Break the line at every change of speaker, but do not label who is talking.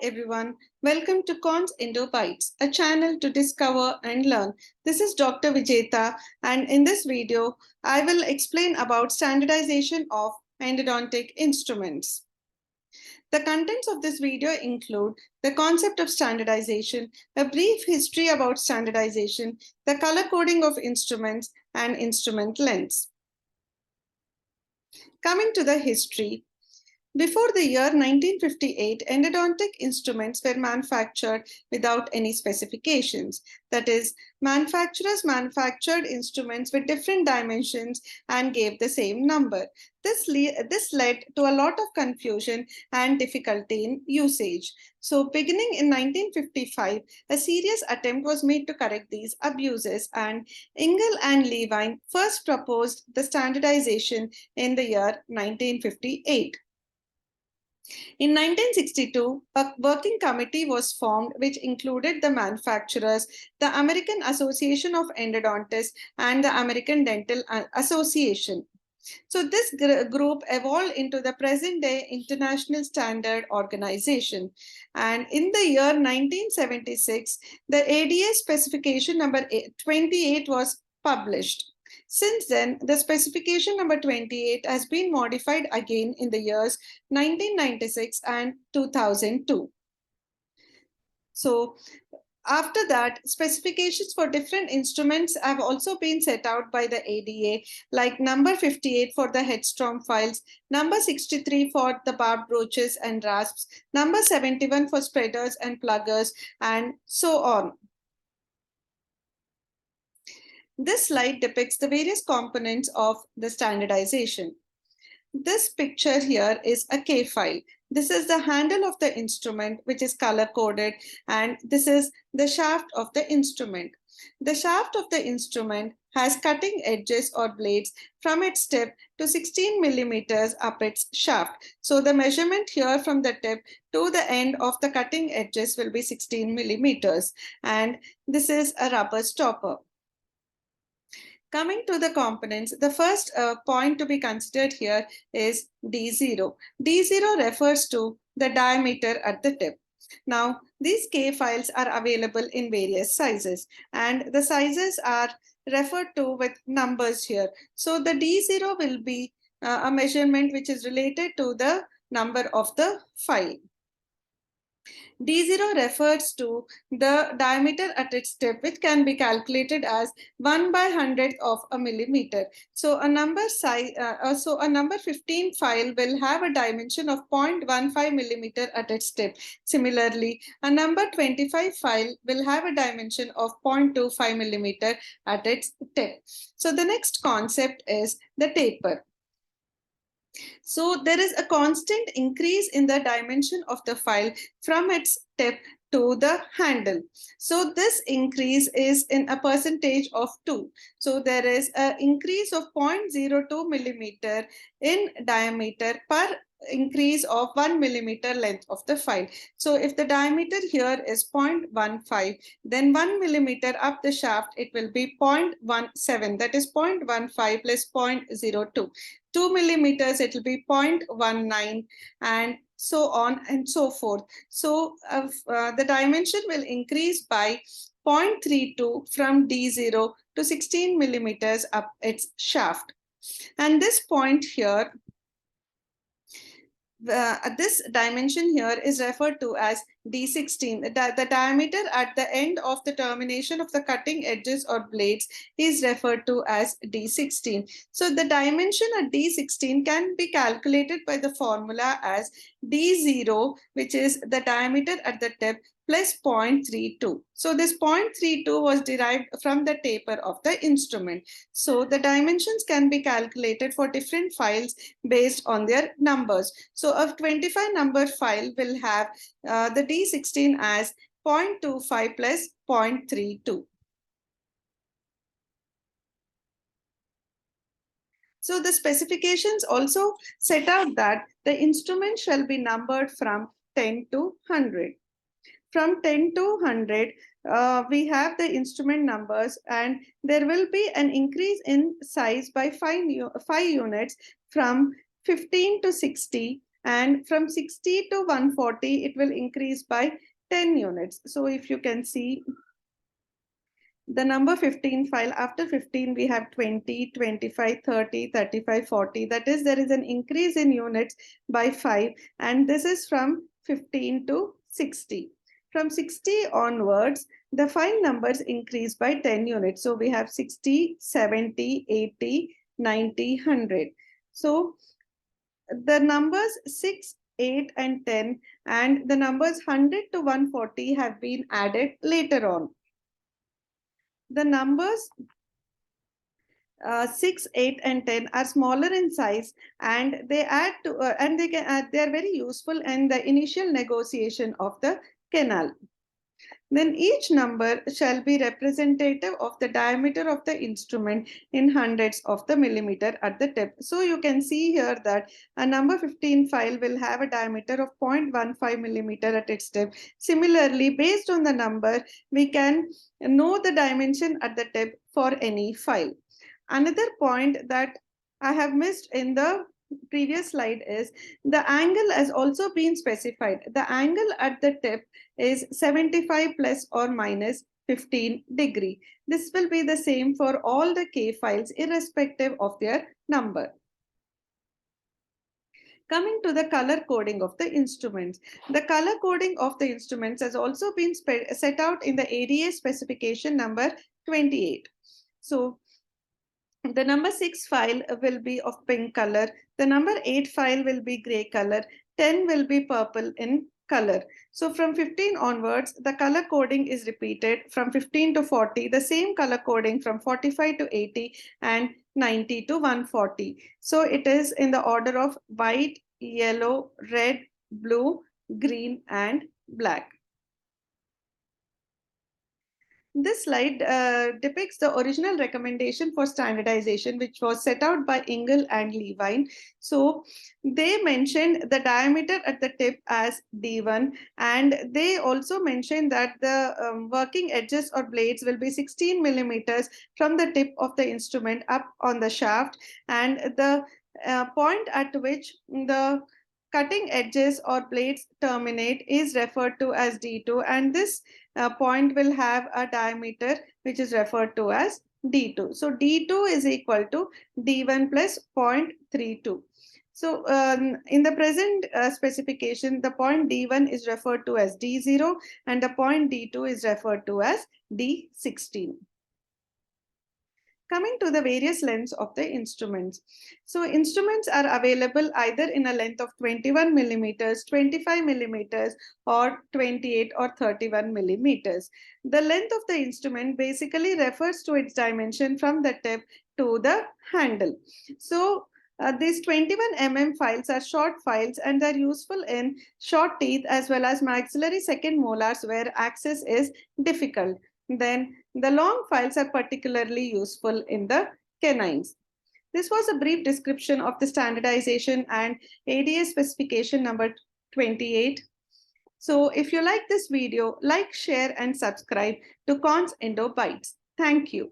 everyone, welcome to Cons Indo Bites, a channel to discover and learn. This is Dr. Vijeta, and in this video, I will explain about standardization of endodontic instruments. The contents of this video include the concept of standardization, a brief history about standardization, the color coding of instruments, and instrument lengths. Coming to the history, before the year 1958, endodontic instruments were manufactured without any specifications. That is, manufacturers manufactured instruments with different dimensions and gave the same number. This led to a lot of confusion and difficulty in usage. So beginning in 1955, a serious attempt was made to correct these abuses, and Engel and Levine first proposed the standardization in the year 1958. In 1962, a working committee was formed which included the manufacturers, the American Association of Endodontists, and the American Dental Association. So this group evolved into the present-day International Standard Organization. And in the year 1976, the ADA specification number 28 was published. Since then, the specification number 28 has been modified again in the years 1996 and 2002. So, after that, specifications for different instruments have also been set out by the ADA, like number 58 for the headstrom files, number 63 for the barbed broaches and rasps, number 71 for spreaders and pluggers, and so on. This slide depicts the various components of the standardization. This picture here is a K file. This is the handle of the instrument, which is color coded, and this is the shaft of the instrument. The shaft of the instrument has cutting edges or blades from its tip to 16 millimeters up its shaft. So the measurement here from the tip to the end of the cutting edges will be 16 millimeters, and this is a rubber stopper. Coming to the components, the first point to be considered here is D0. D0 refers to the diameter at the tip. Now, these K files are available in various sizes, and the sizes are referred to with numbers here. So the D0 will be a measurement which is related to the number of the file. D0 refers to the diameter at its tip, which can be calculated as 1/100th of a millimeter. So a number 15 file will have a dimension of 0.15 millimeter at its tip. Similarly, a number 25 file will have a dimension of 0.25 millimeter at its tip. So the next concept is the taper. So there is a constant increase in the dimension of the file from its tip to the handle. So this increase is in a percentage of 2. So there is an increase of 0.02 millimeter in diameter per increase of 1 millimeter length of the file. So if the diameter here is 0.15, then 1 millimeter up the shaft, it will be 0.17, that is 0.15 plus 0.02. 2 millimeters, it will be 0.19, and so on and so forth. So the dimension will increase by 0.32 from D0 to 16 millimeters up its shaft. And this point here, this dimension here is referred to as D16. The diameter at the end of the termination of the cutting edges or blades is referred to as D16. So the dimension at D16 can be calculated by the formula as D0, which is the diameter at the tip, plus 0.32. So this 0.32 was derived from the taper of the instrument. So the dimensions can be calculated for different files based on their numbers. So a 25 number file will have the D16 as 0.25 plus 0.32. So the specifications also set out that the instrument shall be numbered from 10 to 100. From 10 to 100, we have the instrument numbers, and there will be an increase in size by 5 units from 15 to 60, and from 60 to 140, it will increase by 10 units. So if you can see, the number 15 file, after 15 we have 20, 25, 30, 35, 40. That is, there is an increase in units by 5, and this is from 15 to 60. From 60 onwards, the file numbers increase by 10 units. So we have 60, 70, 80, 90, 100. So the numbers 6, 8, and 10, and the numbers 100 to 140 have been added later on. The numbers 6, 8, and 10 are smaller in size, and they add to and they are very useful in the initial negotiation of the canal. Then each number shall be representative of the diameter of the instrument in hundreds of the millimeter at the tip. So you can see here that a number 15 file will have a diameter of 0.15 millimeter at its tip. Similarly, based on the number, we can know the dimension at the tip for any file. Another point that I have missed in the previous slide is the angle has also been specified. The angle at the tip is 75 plus or minus 15 degree. This will be the same for all the K files irrespective of their number. Coming to the color coding of the instruments. The color coding of the instruments has also been set out in the ADA specification number 28. So the number 6 file will be of pink color. The number 8 file will be gray color. 10 will be purple in color. So from 15 onwards, the color coding is repeated. From 15 to 40, the same color coding from 45 to 80 and 90 to 140. So it is in the order of white, yellow, red, blue, green, and black. This slide depicts the original recommendation for standardization, which was set out by Engel and Levine. So they mentioned the diameter at the tip as D1, and they also mentioned that the working edges or blades will be 16 millimeters from the tip of the instrument up on the shaft, and the point at which the cutting edges or blades terminate is referred to as D2, and this point will have a diameter which is referred to as D2. So D2 is equal to D1 plus 0.32. So in the present specification, the point D1 is referred to as D0 and the point D2 is referred to as D16. Coming to the various lengths of the instruments. So instruments are available either in a length of 21 millimeters, 25 millimeters, or 28 or 31 millimeters. The length of the instrument basically refers to its dimension from the tip to the handle. So these 21 mm files are short files and they're useful in short teeth as well as maxillary second molars where access is difficult. Then the long files are particularly useful in the canines. This was a brief description of the standardization and ADA specification number 28. So if you like this video, like, share, and subscribe to Cons Endo Bytes. Thank you.